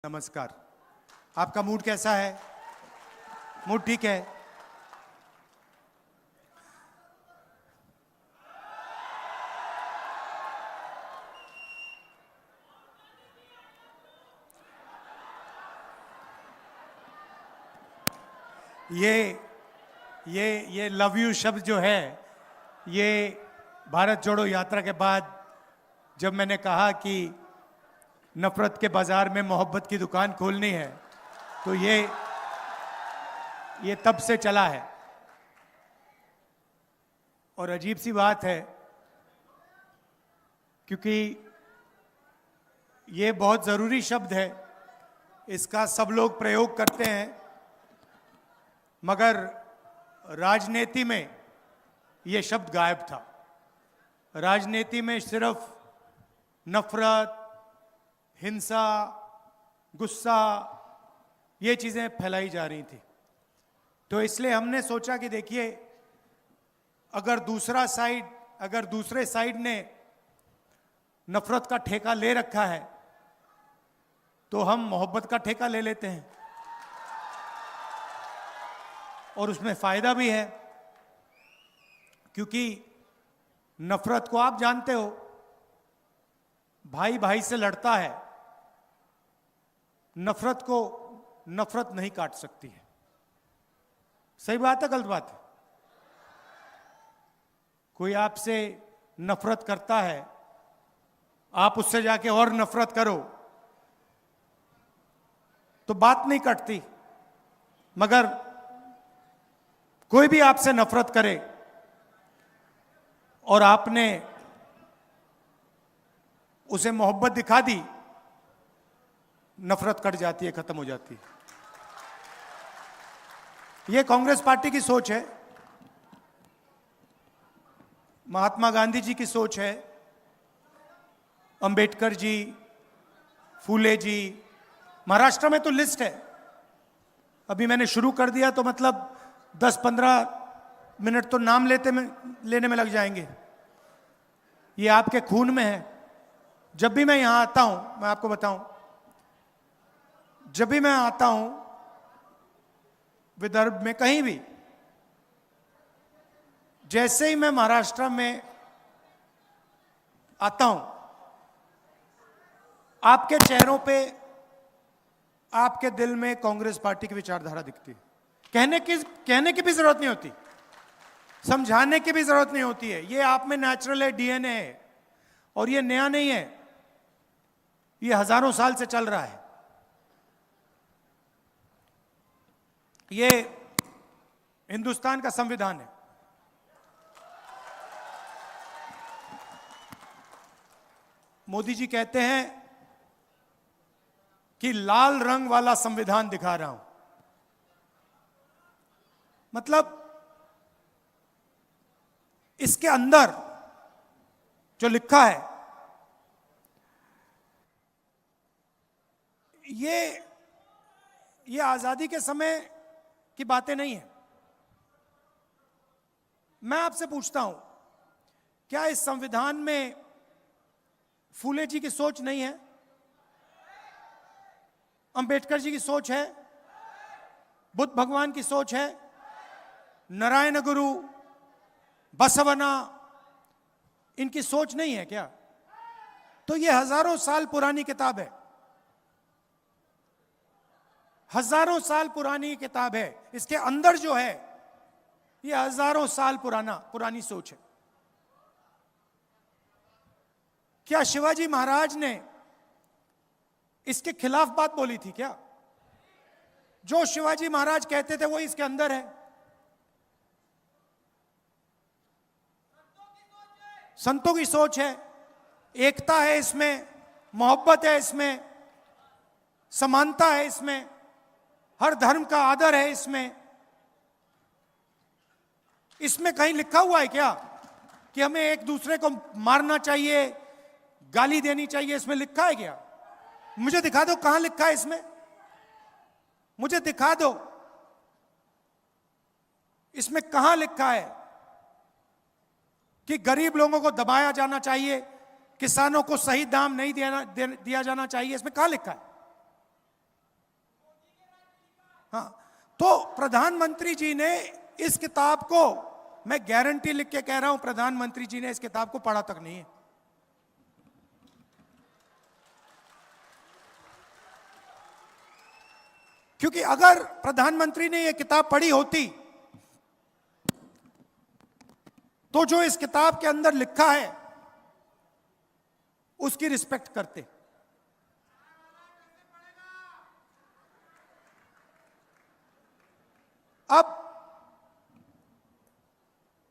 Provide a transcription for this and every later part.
नमस्कार। आपका मूड कैसा है? मूड ठीक है? ये लव यू शब्द जो है, ये भारत जोड़ो यात्रा के बाद जब मैंने कहा कि नफरत के बाजार में मोहब्बत की दुकान खोलनी है, तो ये तब से चला है। और अजीब सी बात है, क्योंकि ये बहुत जरूरी शब्द है, इसका सब लोग प्रयोग करते हैं, मगर राजनीति में ये शब्द गायब था। राजनीति में सिर्फ नफरत, हिंसा, गुस्सा, ये चीजें फैलाई जा रही थी। तो इसलिए हमने सोचा कि देखिए, अगर दूसरे साइड ने नफरत का ठेका ले रखा है, तो हम मोहब्बत का ठेका ले लेते हैं, और उसमें फायदा भी है। क्योंकि नफरत को आप जानते हो, भाई भाई से लड़ता है, नफरत को नफरत नहीं काट सकती है। सही बात है, गलत बात है? कोई आपसे नफरत करता है, आप उससे जाके और नफरत करो तो बात नहीं कटती। मगर कोई भी आपसे नफरत करे और आपने उसे मोहब्बत दिखा दी, नफरत कट जाती है, खत्म हो जाती है। यह कांग्रेस पार्टी की सोच है, महात्मा गांधी जी की सोच है, अंबेडकर जी, फूले जी। महाराष्ट्र में तो लिस्ट है, अभी मैंने शुरू कर दिया तो मतलब 10-15 मिनट तो नाम लेने में लग जाएंगे। ये आपके खून में है। जब भी मैं यहां आता हूं, मैं आपको बताऊं, जब भी मैं आता हूं विदर्भ में कहीं भी, जैसे ही मैं महाराष्ट्र में आता हूं, आपके चेहरों पे, आपके दिल में कांग्रेस पार्टी की विचारधारा दिखती है। कहने की भी जरूरत नहीं होती, समझाने की भी जरूरत नहीं होती है। ये आप में नेचुरल है, डीएनए है, और ये नया नहीं है, ये हजारों साल से चल रहा है। ये हिंदुस्तान का संविधान है। मोदी जी कहते हैं कि लाल रंग वाला संविधान दिखा रहा हूं। मतलब इसके अंदर जो लिखा है, ये आजादी के समय की बातें नहीं है। मैं आपसे पूछता हूं, क्या इस संविधान में फूले जी की सोच नहीं है? अंबेडकर जी की सोच है? बुद्ध भगवान की सोच है? नारायण गुरु, बसवना, इनकी सोच नहीं है क्या? तो ये हजारों साल पुरानी किताब है, हजारों साल पुरानी किताब है। इसके अंदर जो है, ये हजारों साल पुरानी सोच है। क्या शिवाजी महाराज ने इसके खिलाफ बात बोली थी क्या? जो शिवाजी महाराज कहते थे वो इसके अंदर है। संतों की सोच है, एकता है इसमें, मोहब्बत है इसमें, समानता है इसमें, हर धर्म का आदर है इसमें। इसमें कहीं लिखा हुआ है क्या कि हमें एक दूसरे को मारना चाहिए, गाली देनी चाहिए? इसमें लिखा है क्या? मुझे दिखा दो कहां लिखा है इसमें, मुझे दिखा दो इसमें कहां लिखा है कि गरीब लोगों को दबाया जाना चाहिए, किसानों को सही दाम नहीं दिया जाना चाहिए। इसमें कहां लिखा है? हाँ, तो प्रधानमंत्री जी ने इस किताब को, मैं गारंटी लिख के कह रहा हूं, प्रधानमंत्री जी ने इस किताब को पढ़ा तक नहीं है। क्योंकि अगर प्रधानमंत्री ने यह किताब पढ़ी होती तो जो इस किताब के अंदर लिखा है उसकी रिस्पेक्ट करते। अब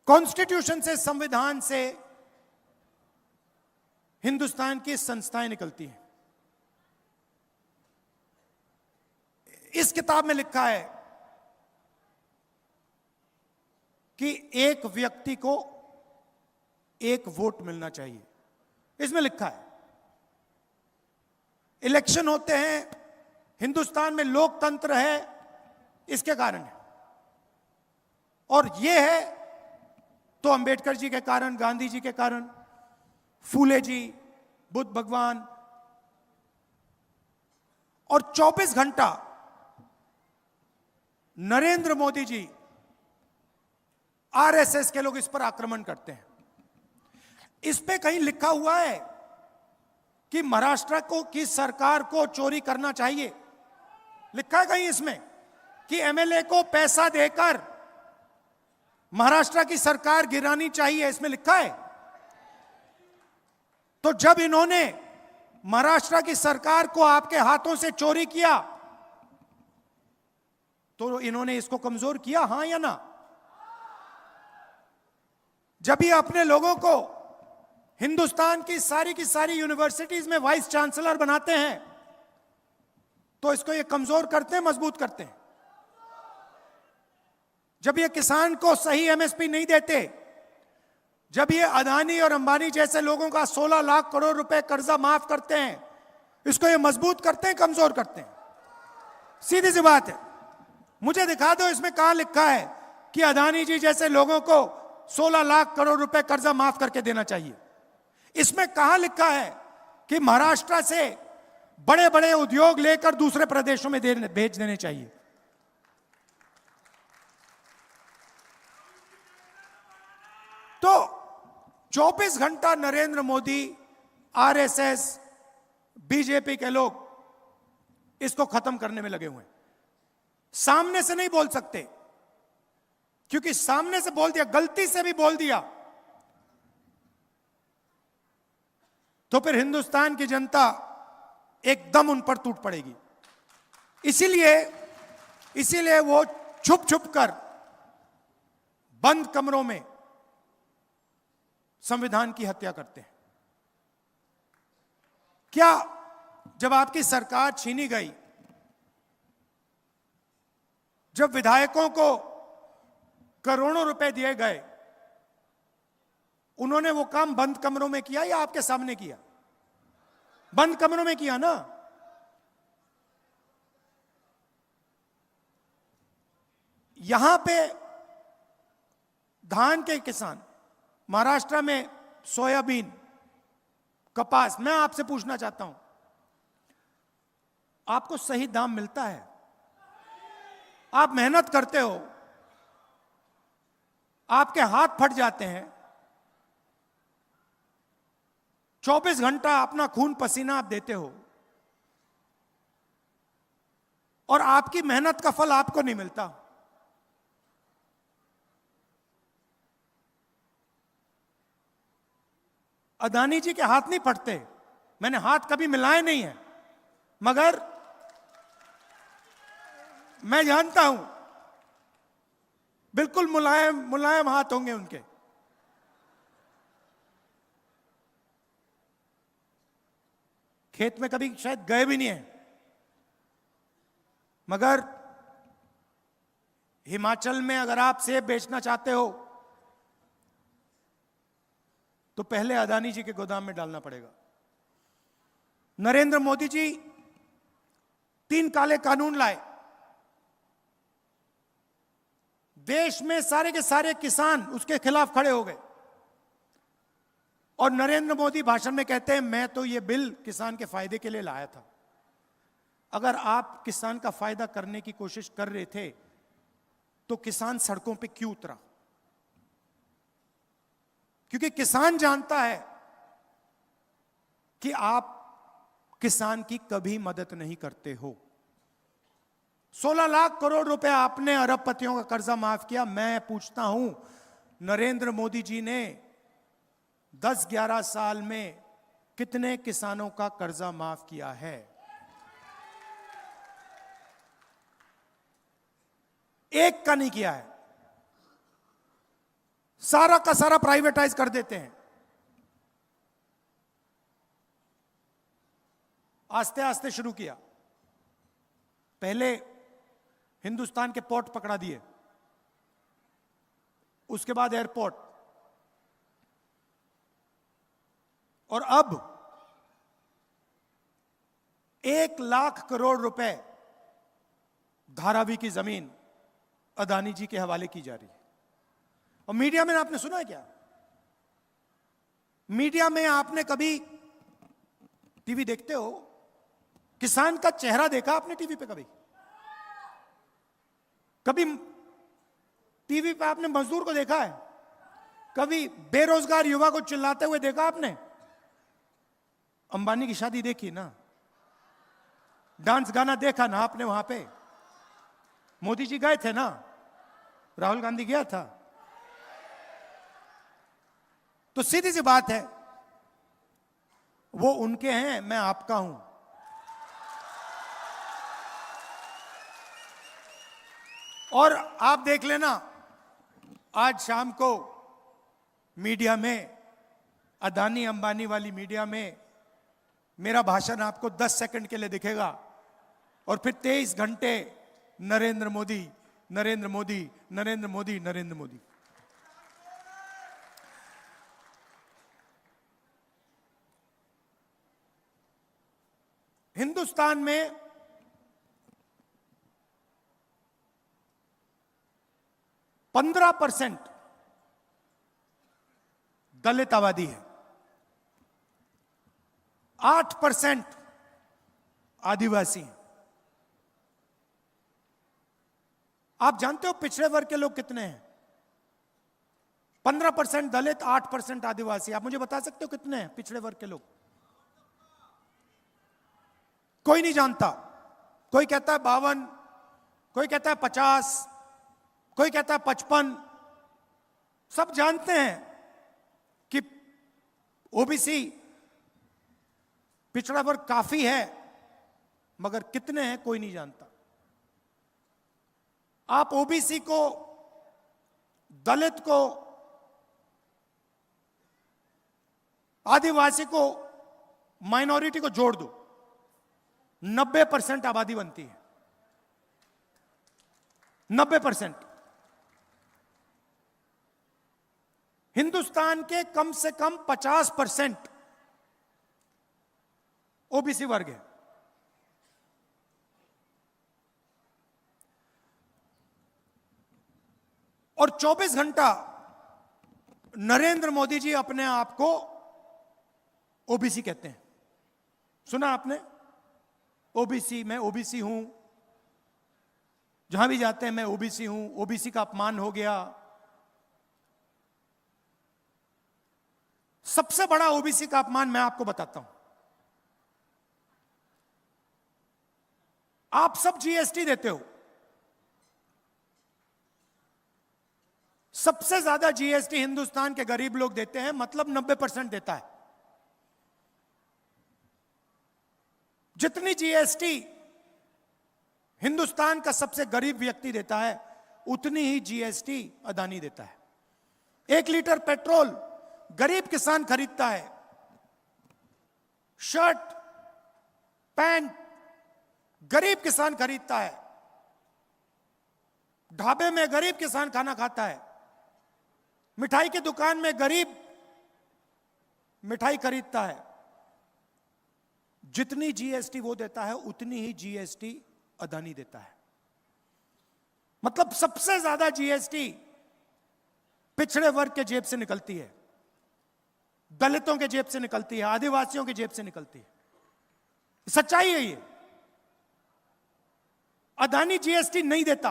कॉन्स्टिट्यूशन से, संविधान से हिंदुस्तान की संस्थाएं निकलती हैं। इस किताब में लिखा है कि एक व्यक्ति को एक वोट मिलना चाहिए। इसमें लिखा है, इलेक्शन होते हैं, हिंदुस्तान में लोकतंत्र है, इसके कारण है। और यह है तो अंबेडकर जी के कारण, गांधी जी के कारण, फूले जी, बुद्ध भगवान। और 24 घंटा नरेंद्र मोदी जी, आरएसएस के लोग इस पर आक्रमण करते हैं। इस पे कहीं लिखा हुआ है कि महाराष्ट्र को की सरकार को चोरी करना चाहिए? लिखा है कहीं इसमें कि एमएलए को पैसा देकर महाराष्ट्र की सरकार गिरानी चाहिए? इसमें लिखा है? तो जब इन्होंने महाराष्ट्र की सरकार को आपके हाथों से चोरी किया तो इन्होंने इसको कमजोर किया, हां या ना? जब ये अपने लोगों को हिंदुस्तान की सारी यूनिवर्सिटीज में वाइस चांसलर बनाते हैं तो इसको ये कमजोर करते हैं, मजबूत करते हैं। जब ये किसान को सही एमएसपी नहीं देते, जब ये अदानी और अंबानी जैसे लोगों का 16 लाख करोड़ रुपए कर्जा माफ करते हैं, इसको ये मजबूत करते हैं, कमजोर करते हैं? सीधी सी बात है। मुझे दिखा दो इसमें कहां लिखा है कि अदानी जी जैसे लोगों को 16 लाख करोड़ रुपए कर्जा माफ करके देना चाहिए? इसमें कहां लिखा है कि महाराष्ट्र से बड़े बड़े उद्योग लेकर दूसरे प्रदेशों में भेज देने चाहिए? तो 24 घंटा नरेंद्र मोदी, आरएसएस, बीजेपी के लोग इसको खत्म करने में लगे हुए हैं। सामने से नहीं बोल सकते, क्योंकि सामने से बोल दिया, गलती से भी बोल दिया तो फिर हिंदुस्तान की जनता एकदम उन पर टूट पड़ेगी। इसीलिए वो छुप छुप कर बंद कमरों में संविधान की हत्या करते हैं। क्या जब आपकी सरकार छीनी गई, जब विधायकों को करोड़ों रुपए दिए गए, उन्होंने वो काम बंद कमरों में किया या आपके सामने किया? बंद कमरों में किया ना। यहां पे धान के किसान, महाराष्ट्र में सोयाबीन, कपास, मैं आपसे पूछना चाहता हूं, आपको सही दाम मिलता है? आप मेहनत करते हो, आपके हाथ फट जाते हैं, 24 घंटा अपना खून पसीना आप देते हो और आपकी मेहनत का फल आपको नहीं मिलता। अदानी जी के हाथ नहीं फटते, मैंने हाथ कभी मिलाए नहीं है, मगर मैं जानता हूं बिल्कुल मुलायम मुलायम हाथ होंगे उनके। खेत में कभी शायद गए भी नहीं है, मगर हिमाचल में अगर आप सेब बेचना चाहते हो तो पहले अदानी जी के गोदाम में डालना पड़ेगा। नरेंद्र मोदी जी 3 काले कानून लाए, देश में सारे के सारे किसान उसके खिलाफ खड़े हो गए और नरेंद्र मोदी भाषण में कहते हैं मैं तो ये बिल किसान के फायदे के लिए लाया था। अगर आप किसान का फायदा करने की कोशिश कर रहे थे तो किसान सड़कों पे क्यों उतरा? क्योंकि किसान जानता है कि आप किसान की कभी मदद नहीं करते हो। 16 लाख करोड़ रुपए आपने अरबपतियों का कर्जा माफ किया। मैं पूछता हूं, नरेंद्र मोदी जी ने 10-11 साल में कितने किसानों का कर्जा माफ किया है? एक का नहीं किया है। सारा का सारा प्राइवेटाइज कर देते हैं। आस्ते आस्ते शुरू किया। पहले हिंदुस्तान के पोर्ट पकड़ा दिए, उसके बाद एयरपोर्ट, और अब 1 लाख करोड़ रुपए धारावी की जमीन अदानी जी के हवाले की जा रही है। और मीडिया में आपने सुना है क्या? मीडिया में आपने कभी, टीवी देखते हो, किसान का चेहरा देखा आपने टीवी पे? कभी टीवी पे आपने मजदूर को देखा है? कभी बेरोजगार युवा को चिल्लाते हुए देखा आपने? अंबानी की शादी देखी ना, डांस गाना देखा ना आपने वहां पे? मोदी जी गए थे ना, राहुल गांधी गया था। तो सीधी सी बात है, वो उनके हैं, मैं आपका हूं। और आप देख लेना, आज शाम को मीडिया में, अदानी अंबानी वाली मीडिया में, मेरा भाषण आपको 10 सेकंड के लिए दिखेगा और फिर 23 घंटे नरेंद्र मोदी, नरेंद्र मोदी, नरेंद्र मोदी, नरेंद्र मोदी। हिंदुस्तान में %15 दलित आबादी है, 8% आदिवासी हैं। आप जानते हो पिछड़े वर्ग के लोग कितने हैं? 15% दलित, 8% आदिवासी। आप मुझे बता सकते हो कितने हैं पिछड़े वर्ग के लोग? कोई नहीं जानता। कोई कहता है 52, कोई कहता है 50, कोई कहता है 55। सब जानते हैं कि ओबीसी पिछड़ा वर्ग काफी है, मगर कितने हैं कोई नहीं जानता। आप ओबीसी को, दलित को, आदिवासी को, माइनॉरिटी को जोड़ दो, 90% आबादी बनती है। 90%। हिंदुस्तान के कम से कम 50% ओबीसी वर्ग है। और 24 घंटा नरेंद्र मोदी जी अपने आप को ओबीसी कहते हैं। सुना आपने? ओबीसी, मैं ओबीसी हूं, जहां भी जाते हैं मैं ओबीसी हूं, ओबीसी का अपमान हो गया। सबसे बड़ा ओबीसी का अपमान मैं आपको बताता हूं। आप सब जीएसटी देते हो, सबसे ज्यादा जीएसटी हिंदुस्तान के गरीब लोग देते हैं, मतलब 90% देता है। जितनी जीएसटी हिंदुस्तान का सबसे गरीब व्यक्ति देता है, उतनी ही जीएसटी अदानी देता है। 1 लीटर पेट्रोल गरीब किसान खरीदता है, शर्ट पैंट गरीब किसान खरीदता है, ढाबे में गरीब किसान खाना खाता है, मिठाई की दुकान में गरीब मिठाई खरीदता है। जितनी जीएसटी वो देता है, उतनी ही जीएसटी अदानी देता है। मतलब सबसे ज्यादा जीएसटी पिछड़े वर्ग के जेब से निकलती है, दलितों के जेब से निकलती है, आदिवासियों की जेब से निकलती है। सच्चाई है ये। अदानी जीएसटी नहीं देता,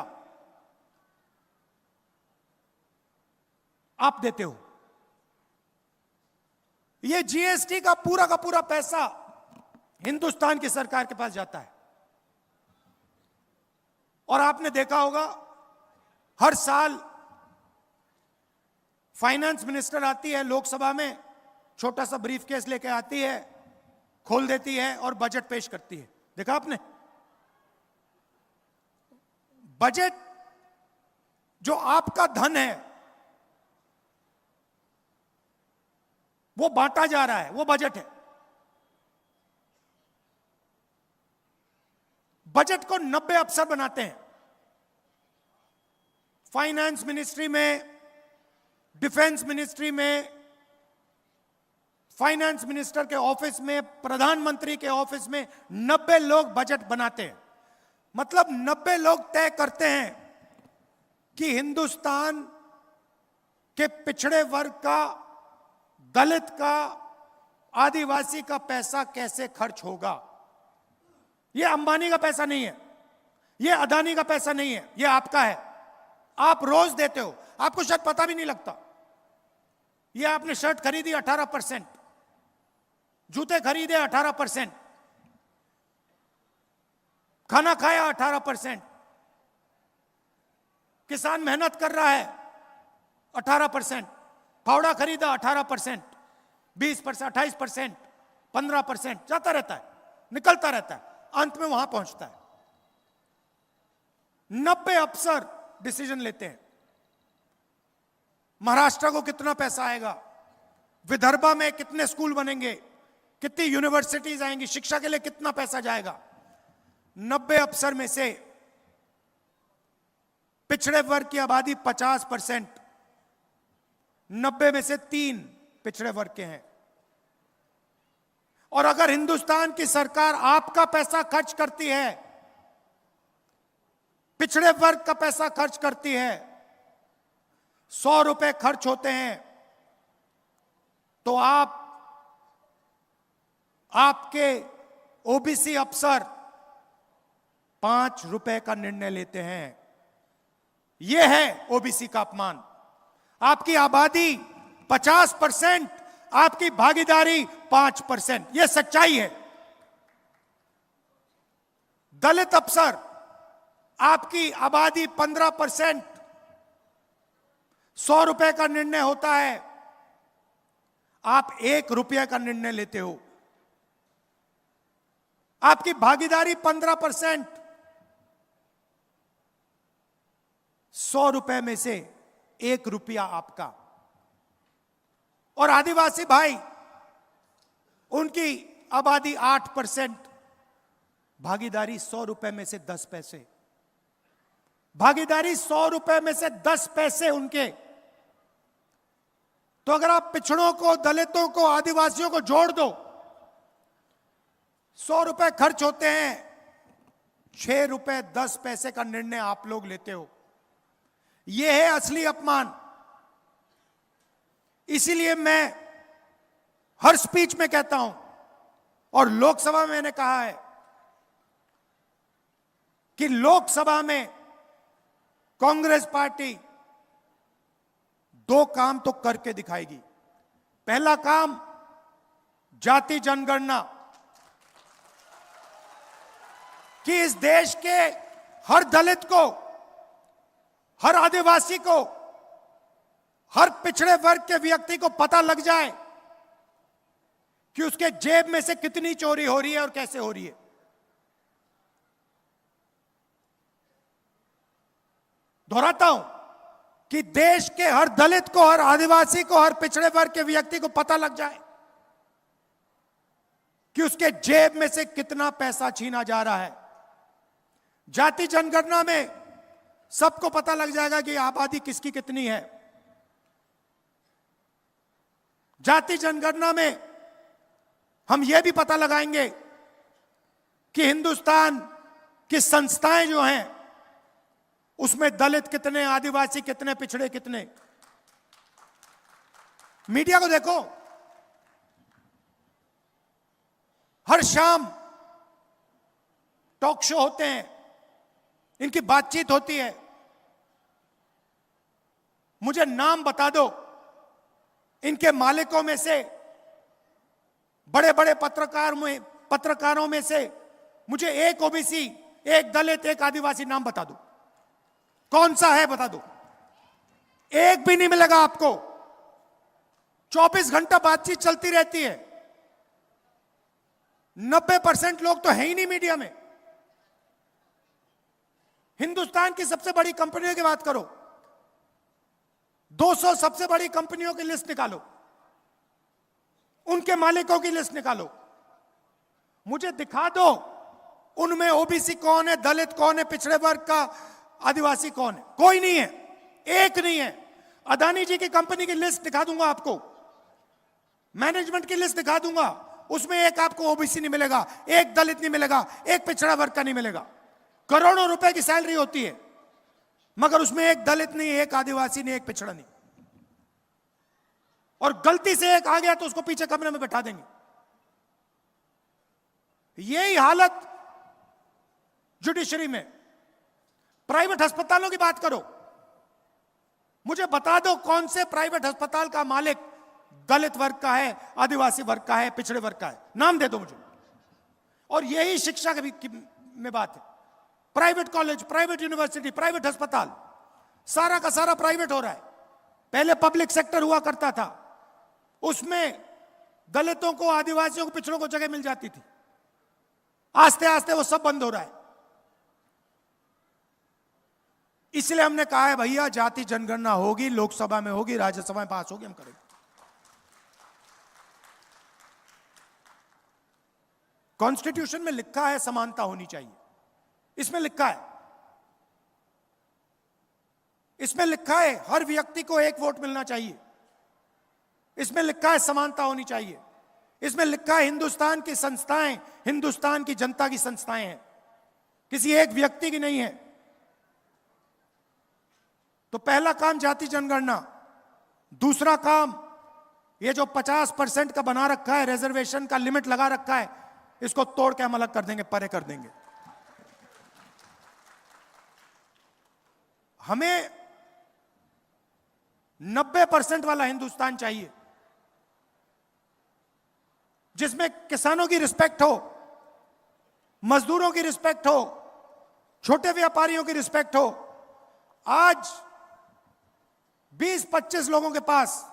आप देते हो। ये जीएसटी का पूरा पैसा हिंदुस्तान की सरकार के पास जाता है। और आपने देखा होगा हर साल फाइनेंस मिनिस्टर आती है लोकसभा में, छोटा सा ब्रीफकेस लेके आती है, खोल देती है और बजट पेश करती है। देखा आपने? बजट जो आपका धन है वो बांटा जा रहा है, वो बजट है। बजट को 90 अफसर बनाते हैं। फाइनेंस मिनिस्ट्री में, डिफेंस मिनिस्ट्री में, फाइनेंस मिनिस्टर के ऑफिस में, प्रधानमंत्री के ऑफिस में 90 लोग बजट बनाते हैं। मतलब 90 लोग तय करते हैं कि हिंदुस्तान के पिछड़े वर्ग का, दलित का, आदिवासी का पैसा कैसे खर्च होगा। यह अंबानी का पैसा नहीं है, यह अदानी का पैसा नहीं है, यह आपका है। आप रोज देते हो, आपको शायद पता भी नहीं लगता। यह आपने शर्ट खरीदी 18%, जूते खरीदे 18%, खाना खाया 18%, किसान मेहनत कर रहा है 18%, फावड़ा खरीदा 18%, 20%, 28%, 15%, जाता रहता है, निकलता रहता है, अंत में वहां पहुंचता है। 90 अफसर डिसीजन लेते हैं। महाराष्ट्र को कितना पैसा आएगा, विदर्भा में कितने स्कूल बनेंगे, कितनी यूनिवर्सिटीज आएंगी, शिक्षा के लिए कितना पैसा जाएगा। 90 अफसर में से पिछड़े वर्ग की आबादी 50%, 90 में से 3 पिछड़े वर्ग के हैं। और अगर हिंदुस्तान की सरकार आपका पैसा खर्च करती है, पिछड़े वर्ग का पैसा खर्च करती है, 100 रुपए खर्च होते हैं, तो आपके ओबीसी अफसर 5 रुपए का निर्णय लेते हैं। यह है ओबीसी का अपमान। आपकी आबादी 50%, आपकी भागीदारी 5%, यह सच्चाई है। दलित अफसर, आपकी आबादी 15%, 100 रुपए का निर्णय होता है, आप 1 रुपये का निर्णय लेते हो। आपकी भागीदारी 15%, 100 रुपए में से 1 रुपया आपका। और आदिवासी भाई, उनकी आबादी 8%, भागीदारी 100 रुपए में से 10 पैसे। भागीदारी 100 रुपए में से 10 पैसे उनके। तो अगर आप पिछड़ों को, दलितों को, आदिवासियों को जोड़ दो, 100 रुपए खर्च होते हैं, 6 रुपए 10 पैसे का निर्णय आप लोग लेते हो। यह है असली अपमान। इसीलिए मैं हर स्पीच में कहता हूं, और लोकसभा में मैंने कहा है कि लोकसभा में कांग्रेस पार्टी 2 काम तो करके दिखाएगी। पहला काम, जाति जनगणना, कि इस देश के हर दलित को, हर आदिवासी को, हर पिछड़े वर्ग के व्यक्ति को पता लग जाए कि उसके जेब में से कितनी चोरी हो रही है और कैसे हो रही है। दोहराता हूं कि देश के हर दलित को, हर आदिवासी को, हर पिछड़े वर्ग के व्यक्ति को पता लग जाए कि उसके जेब में से कितना पैसा छीना जा रहा है। जाति जनगणना में सबको पता लग जाएगा कि आबादी किसकी कितनी है। जाति जनगणना में हम यह भी पता लगाएंगे कि हिंदुस्तान की संस्थाएं जो हैं उसमें दलित कितने, आदिवासी कितने, पिछड़े कितने। मीडिया को देखो, हर शाम टॉक शो होते हैं, इनकी बातचीत होती है, मुझे नाम बता दो इनके मालिकों में से, बड़े बड़े पत्रकारों में से मुझे एक ओबीसी, एक दलित, एक आदिवासी नाम बता दो, कौन सा है बता दो। एक भी नहीं मिलेगा आपको। 24 घंटा बातचीत चलती रहती है। 90% लोग तो है ही नहीं मीडिया में। हिंदुस्तान की सबसे बड़ी कंपनियों की बात करो, 200 सबसे बड़ी कंपनियों की लिस्ट निकालो, उनके मालिकों की लिस्ट निकालो, मुझे दिखा दो उनमें ओबीसी कौन है, दलित कौन है, पिछड़े वर्ग का आदिवासी कौन है। कोई नहीं है, एक नहीं है। अदानी जी की कंपनी की लिस्ट दिखा दूंगा आपको, मैनेजमेंट की लिस्ट दिखा दूंगा, उसमें एक आपको ओबीसी नहीं मिलेगा, एक दलित नहीं मिलेगा, एक पिछड़ा वर्ग का नहीं मिलेगा। करोड़ों रुपए की सैलरी होती है, मगर उसमें एक दलित नहीं, एक आदिवासी नहीं, एक पिछड़ा नहीं। और गलती से एक आ गया तो उसको पीछे कमरे में बैठा देंगे। यही हालत जुडिशरी में। प्राइवेट अस्पतालों की बात करो, मुझे बता दो कौन से प्राइवेट अस्पताल का मालिक दलित वर्ग का है, आदिवासी वर्ग का है, पिछड़े वर्ग का है, नाम दे दो मुझे। और यही शिक्षा में बात है। Private college, private university, private अस्पताल, सारा का सारा प्राइवेट हो रहा है। पहले पब्लिक सेक्टर हुआ करता था, उसमें दलितों को, आदिवासियों को, पिछड़ों को जगह मिल जाती थी। आस्ते आस्ते वो सब बंद हो रहा है। इसलिए हमने कहा है भैया जाति जनगणना होगी, लोकसभा में होगी, राज्यसभा में पास होगी, हम करेंगे। कॉन्स्टिट्यूशन में लिखा है समानता होनी चाहिए, इसमें लिखा है, इसमें लिखा है हर व्यक्ति को एक वोट मिलना चाहिए, इसमें लिखा है समानता होनी चाहिए, इसमें लिखा है हिंदुस्तान की संस्थाएं हिंदुस्तान की जनता की संस्थाएं हैं, किसी एक व्यक्ति की नहीं है। तो पहला काम जाति जनगणना, दूसरा काम ये जो 50% का बना रखा है, रिजर्वेशन का लिमिट लगा रखा है, इसको तोड़ के हम अलग कर देंगे, परे कर देंगे। हमें 90% वाला हिंदुस्तान चाहिए, जिसमें किसानों की रिस्पेक्ट हो, मजदूरों की रिस्पेक्ट हो, छोटे व्यापारियों की रिस्पेक्ट हो। आज 20-25 लोगों के पास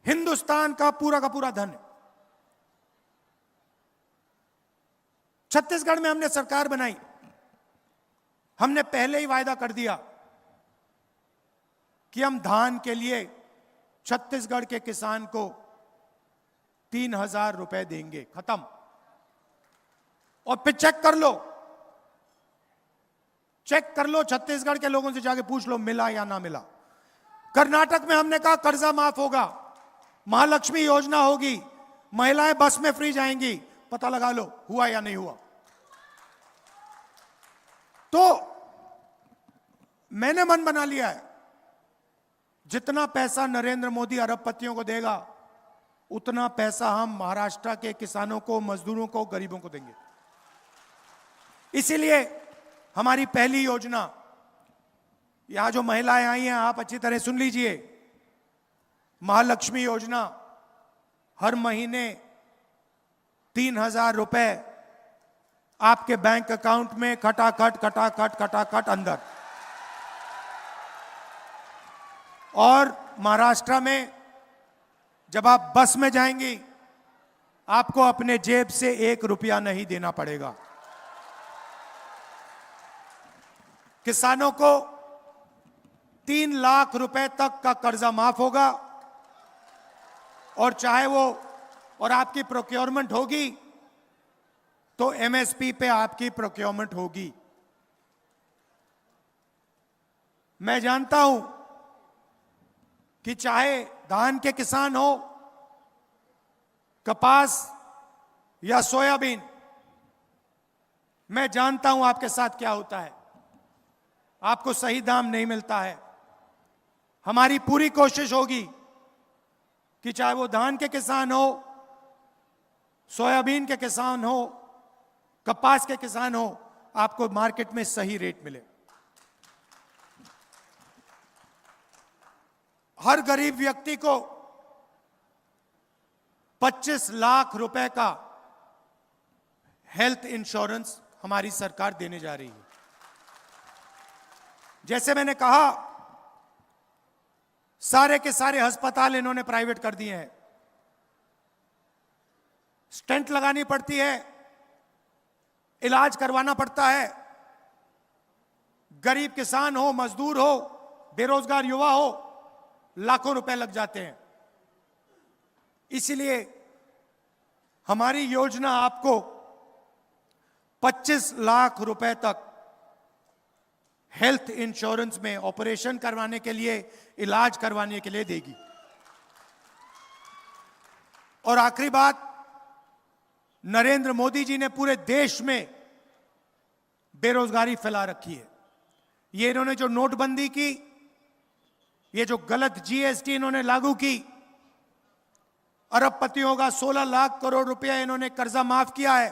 हिंदुस्तान का पूरा धन है। छत्तीसगढ़ में हमने सरकार बनाई, हमने पहले ही वायदा कर दिया कि हम धान के लिए छत्तीसगढ़ के किसान को 3,000 रुपए देंगे, खत्म। और फिर चेक कर लो, छत्तीसगढ़ के लोगों से जाके पूछ लो मिला या ना मिला। कर्नाटक में हमने कहा कर्जा माफ होगा, महालक्ष्मी योजना होगी, महिलाएं बस में फ्री जाएंगी, पता लगा लो हुआ या नहीं हुआ। तो मैंने मन बना लिया है, जितना पैसा नरेंद्र मोदी अरबपतियों को देगा, उतना पैसा हम महाराष्ट्र के किसानों को, मजदूरों को, गरीबों को देंगे। इसीलिए हमारी पहली योजना, यहां जो महिलाएं आई हैं आप अच्छी तरह सुन लीजिए, महालक्ष्मी योजना, हर महीने 3,000 रुपए आपके बैंक अकाउंट में खटाखट अंदर। और महाराष्ट्र में जब आप बस में जाएंगी, आपको अपने जेब से 1 रुपया नहीं देना पड़ेगा। किसानों को 3 लाख रुपए तक का कर्जा माफ होगा, और चाहे वो, और आपकी प्रोक्योरमेंट होगी तो एमएसपी पे आपकी प्रोक्योरमेंट होगी। मैं जानता हूं कि चाहे धान के किसान हो, कपास या सोयाबीन, मैं जानता हूं आपके साथ क्या होता है, आपको सही दाम नहीं मिलता है। हमारी पूरी कोशिश होगी कि चाहे वो धान के किसान हो, सोयाबीन के किसान हो, कपास के किसान हो, आपको मार्केट में सही रेट मिले। हर गरीब व्यक्ति को 25 लाख रुपए का हेल्थ इंश्योरेंस हमारी सरकार देने जा रही है। जैसे मैंने कहा, सारे के सारे अस्पताल इन्होंने प्राइवेट कर दिए हैं। स्टेंट लगानी पड़ती है, इलाज करवाना पड़ता है। गरीब किसान हो, मजदूर हो, बेरोजगार युवा हो, लाखों रुपए लग जाते हैं। इसलिए हमारी योजना आपको 25 लाख रुपए तक हेल्थ इंश्योरेंस में ऑपरेशन करवाने के लिए, इलाज करवाने के लिए देगी। और आखिरी बात, नरेंद्र मोदी जी ने पूरे देश में बेरोजगारी फैला रखी है। ये इन्होंने जो नोटबंदी की, ये जो गलत जीएसटी इन्होंने लागू की, अरबपतियों का 16 लाख करोड़ रुपया इन्होंने कर्जा माफ किया है।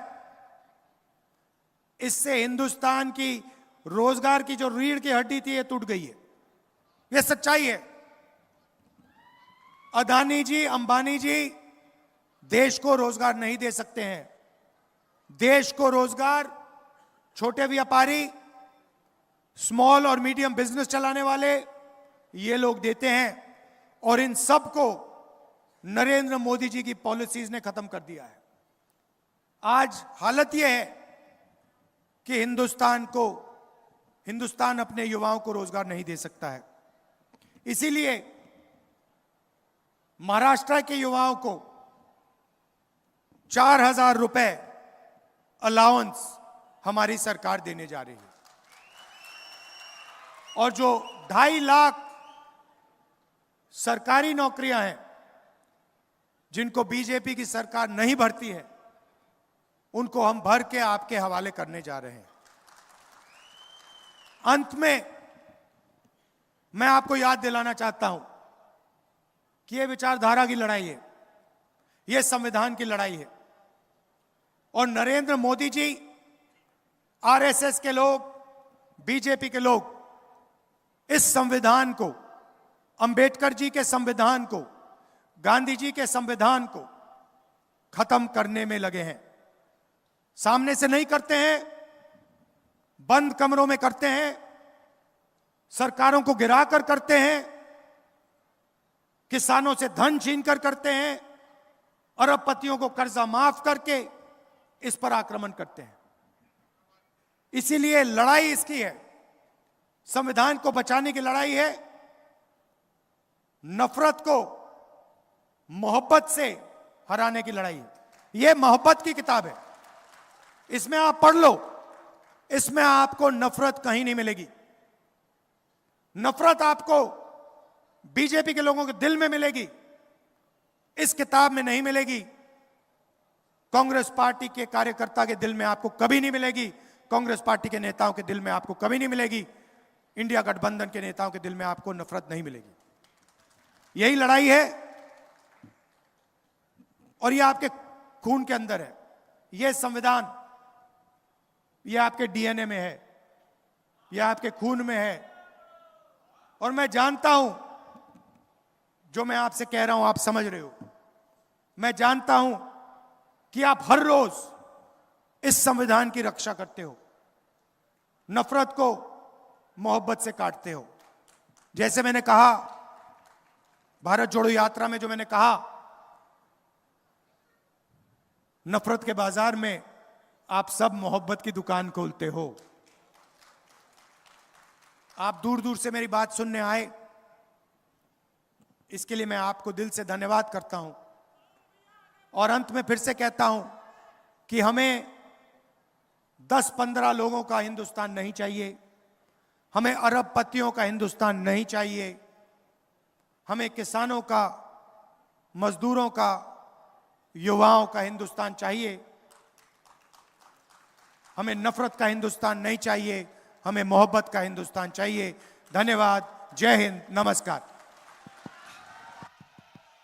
इससे हिंदुस्तान की रोजगार की जो रीढ़ की हड्डी थी, ये टूट गई है। ये सच्चाई है। अदानी जी, अंबानी जी देश को रोजगार नहीं दे सकते हैं। देश को रोजगार छोटे व्यापारी, स्मॉल और मीडियम बिजनेस चलाने वाले, ये लोग देते हैं। और इन सब को नरेंद्र मोदी जी की पॉलिसीज ने खत्म कर दिया है। आज हालत यह है कि हिंदुस्तान अपने युवाओं को रोजगार नहीं दे सकता है। इसीलिए महाराष्ट्र के युवाओं को 4,000 रुपए अलाउंस हमारी सरकार देने जा रही है। और जो 2.5 लाख सरकारी नौकरियां हैं, जिनको बीजेपी की सरकार नहीं भरती है, उनको हम भर के आपके हवाले करने जा रहे हैं। अंत में मैं आपको याद दिलाना चाहता हूं कि यह विचारधारा की लड़ाई है, यह संविधान की लड़ाई है। और नरेंद्र मोदी जी, आरएसएस के लोग, बीजेपी के लोग इस संविधान को, अंबेडकर जी के संविधान को, गांधी जी के संविधान को खत्म करने में लगे हैं। सामने से नहीं करते हैं, बंद कमरों में करते हैं, सरकारों को गिराकर करते हैं, किसानों से धन छीनकर करते हैं, अरबपतियों को कर्जा माफ करके इस पर आक्रमण करते हैं। इसीलिए लड़ाई इसकी है, संविधान को बचाने की लड़ाई है। नफरत को मोहब्बत से हराने की लड़ाई है। यह मोहब्बत की किताब है, इसमें आप पढ़ लो, इसमें आपको नफरत कहीं नहीं मिलेगी। नफरत आपको बीजेपी के लोगों के दिल में मिलेगी, इस किताब में नहीं मिलेगी। कांग्रेस पार्टी के कार्यकर्ता के दिल में आपको कभी नहीं मिलेगी, कांग्रेस पार्टी के नेताओं के दिल में आपको कभी नहीं मिलेगी, इंडिया गठबंधन के नेताओं के दिल में आपको नफरत नहीं मिलेगी। यही लड़ाई है और यह आपके खून के अंदर है। यह संविधान, यह आपके डीएनए में है, यह आपके खून में है। और मैं जानता हूं, जो मैं आपसे कह रहा हूं आप समझ रहे हो। मैं जानता हूं कि आप हर रोज इस संविधान की रक्षा करते हो, नफरत को मोहब्बत से काटते हो। जैसे मैंने कहा, भारत जोड़ो यात्रा में जो मैंने कहा, नफरत के बाजार में आप सब मोहब्बत की दुकान खोलते हो। आप दूर दूर से मेरी बात सुनने आए, इसके लिए मैं आपको दिल से धन्यवाद करता हूं। और अंत में फिर से कहता हूं कि हमें 10-15 लोगों का हिंदुस्तान नहीं चाहिए, हमें अरबपतियों का हिंदुस्तान नहीं चाहिए, हमें किसानों का, मजदूरों का, युवाओं का हिंदुस्तान चाहिए। हमें नफरत का हिंदुस्तान नहीं चाहिए, हमें मोहब्बत का हिंदुस्तान चाहिए। धन्यवाद। जय हिंद। नमस्कार।